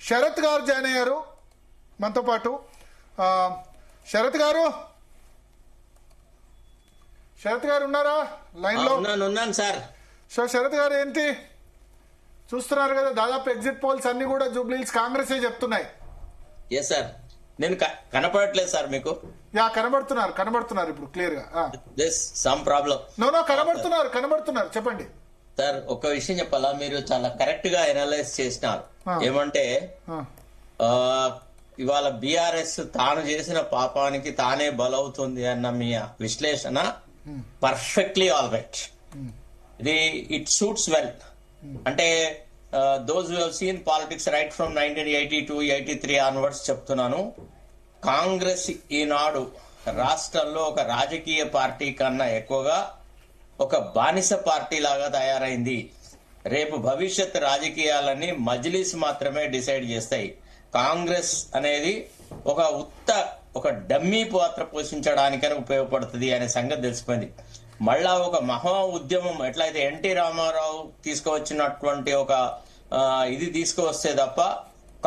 శరత్ గారు జాయిన్ అయ్యారు మనతో పాటు. శరత్ గారు ఉన్నారా లైన్ లో? ఉన్నాను సార్. సో శరత్ గారు ఏంటి చూస్తున్నారు కదా, దాదాపు ఎగ్జిట్ పోల్స్ అన్ని కూడా జూబ్లీహిల్స్ కాంగ్రెస్ చెప్తున్నాయి. ఎస్ సార్, నేను కనపడట్లేదు సార్ మీకు? యా కనబడుతున్నారు ఇప్పుడు క్లియర్ గా. Some problem. నో కనబడుతున్నారు చెప్పండి సార్. ఒక విషయం చెప్పాలా, మీరు చాలా కరెక్ట్ గా ఎనలైజ్ చేసినారు. ఏమంటే ఇవాళ బీఆర్ఎస్ తాను చేసిన పాపానికి తానే బలవుతుంది అన్న మీ విశ్లేషణ పర్ఫెక్ట్లీ ఆల్ రైట్. ఇది ఇట్ సూట్స్ వెల్. అంటే those who have seen politics right from 1982-83 onwards చెప్తున్నాను. కాంగ్రెస్ ఈనాడు రాష్ట్రంలో ఒక రాజకీయ పార్టీ కన్నా ఎక్కువగా ఒక బానిస పార్టీ లాగా తయారైంది. రేపు భవిష్యత్ రాజకీయాలన్నీ మజ్లిస్ మాత్రమే డిసైడ్ చేస్తాయి. కాంగ్రెస్ అనేది ఒక డమ్మీ పాత్ర పోషించడానికని ఉపయోగపడుతుంది అనే సంగతి తెలిసిపోయింది. మళ్ళా ఒక మహా ఉద్యమం ఎట్లయితే ఎన్టీ రామారావు తీసుకువచ్చినటువంటి ఒక ఇది తీసుకువస్తే తప్ప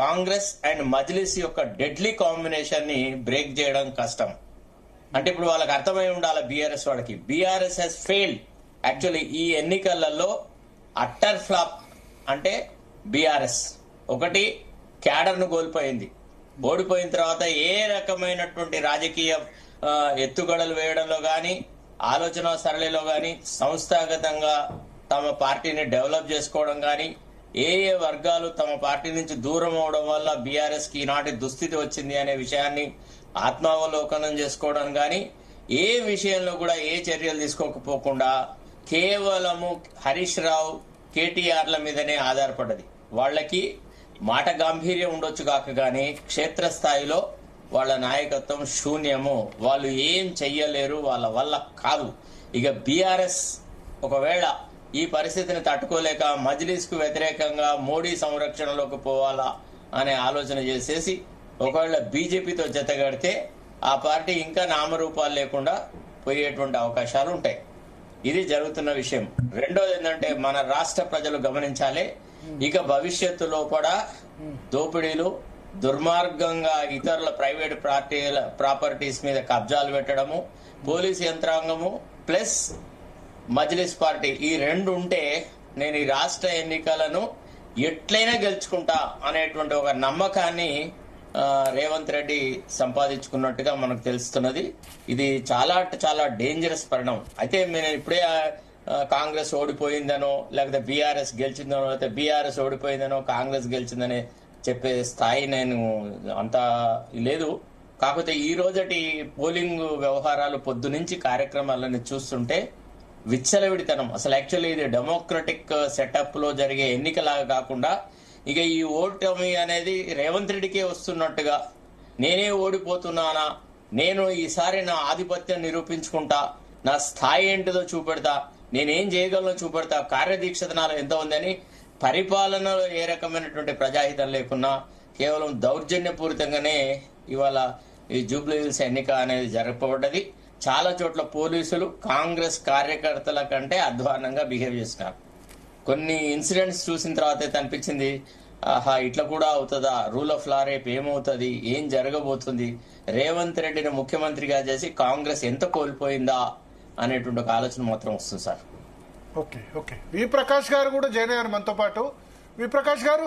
కాంగ్రెస్ అండ్ మజ్లిస్ యొక్క డెడ్లీ కాంబినేషన్ ని బ్రేక్ చేయడం కష్టం. అంటే ఇప్పుడు వాళ్ళకి అర్థమై ఉండాలి బీఆర్ఎస్ వాళ్ళకి. BRS has failed actually. ఈ ఎన్నికలలో అట్టర్ ఫ్లాప్ అంటే బీఆర్ఎస్ ఒకటి క్యాడర్ ను కోల్పోయింది. ఓడిపోయిన తర్వాత ఏ రకమైనటువంటి రాజకీయ ఎత్తుగడలు వేయడంలో గాని, ఆలోచన సరళిలో గాని, సంస్థాగతంగా తమ పార్టీని డెవలప్ చేసుకోవడం గాని, ఏ వర్గాలు తమ పార్టీ నుంచి దూరం అవడం వల్ల బీఆర్ఎస్ కి ఈనాటి దుస్థితి వచ్చింది అనే విషయాన్ని ఆత్మావలోకనం చేసుకోవడం గాని, ఏ విషయంలో కూడా ఏ చర్యలు తీసుకోకపోకుండా కేవలము హరీష్ రావు, కేటీఆర్ల మీదనే ఆధారపడ్డది. వాళ్ళకి మాట గాంభీర్యం ఉండొచ్చు కాక గానీ క్షేత్రస్థాయిలో వాళ్ళ నాయకత్వం శూన్యము. వాళ్ళు ఏం చెయ్యలేరు, వాళ్ళ వల్ల కాదు. ఇక బీఆర్ఎస్ ఒకవేళ ఈ పరిస్థితిని తట్టుకోలేక మజ్లిస్ కు వ్యతిరేకంగా మోడీ సంరక్షణలోకి పోవాలా అనే ఆలోచన చేసేసి ఒకవేళ బీజేపీతో జతగడితే ఆ పార్టీ ఇంకా నామరూపాలు లేకుండా పోయేటువంటి అవకాశాలు ఉంటాయి. ఇది జరుగుతున్న విషయం. రెండోది ఏంటంటే మన రాష్ట్ర ప్రజలు గమనించాలి, ఇక భవిష్యత్తులో కూడా దోపిడీలు, దుర్మార్గంగా ఇతరుల ప్రైవేట్ ప్రాపర్టీస్ మీద కబ్జాలు పెట్టడము, పోలీస్ యంత్రాంగము ప్లస్ మజ్లిస్ పార్టీ ఈ రెండు ఉంటే నేను ఈ రాష్ట్ర ఎన్నికలను ఎట్లయినా గెలుచుకుంటా అనేటువంటి ఒక నమ్మకాన్ని రేవంత్ రెడ్డి సంపాదించుకున్నట్టుగా మనకు తెలుస్తున్నది. ఇది చాలా చాలా డేంజరస్ పరిణామం. అయితే నేను ఇప్పుడే కాంగ్రెస్ ఓడిపోయిందనో లేకపోతే బీఆర్ఎస్ గెలిచిందనో లేకపోతే బీఆర్ఎస్ ఓడిపోయిందనో కాంగ్రెస్ గెలిచిందనే చెప్పే స్థాయి నేను అంత లేదు. కాకపోతే ఈ రోజటి పోలింగ్ వ్యవహారాలు పొద్దునుంచి కార్యక్రమాలను చూస్తుంటే విచ్చలవిడితనం. అసలు యాక్చువల్లీ ఇది డెమోక్రటిక్ సెటప్ లో జరిగే ఎన్నికలాగా కాకుండా ఇక ఈ ఓటమి అనేది రేవంత్ రెడ్డికే వస్తున్నట్టుగా, నేనే ఓడిపోతున్నానా, నేను ఈసారి నా ఆధిపత్యం నిరూపించుకుంటా, నా స్థాయి ఏంటిదో చూపెడతా, నేనేం చేయగలనో చూపెడతా, కార్యదీక్షత నాలో ఎంత ఉందని, పరిపాలనలో ఏ రకమైనటువంటి ప్రజాహితం లేకున్నా కేవలం దౌర్జన్యపూరితంగానే ఇవాళ ఈ జూబ్లీహిల్స్ ఎన్నిక అనేది జరపబడ్డది. చాలా చోట్ల పోలీసులు కాంగ్రెస్ కార్యకర్తల కంటే అధ్వానంగా బిహేవ్ చేస్తున్నారు. కొన్ని ఇన్సిడెంట్స్ చూసిన తర్వాత అయితే అనిపించింది, ఆహా ఇట్లా కూడా అవుతుందా, రూల్ ఆఫ్ లా రేపు ఏమవుతుంది, ఏం జరగబోతుంది, రేవంత్ రెడ్డిని ముఖ్యమంత్రిగా చేసి కాంగ్రెస్ ఎంత కోల్పోయిందా అనేటువంటి ఒక ఆలోచన మాత్రం వస్తుంది సార్. ఓకే వి ప్రకాష్ గారు కూడా జాయిన్ అయ్యారు మనతో పాటు. వి ప్రకాష్ గారు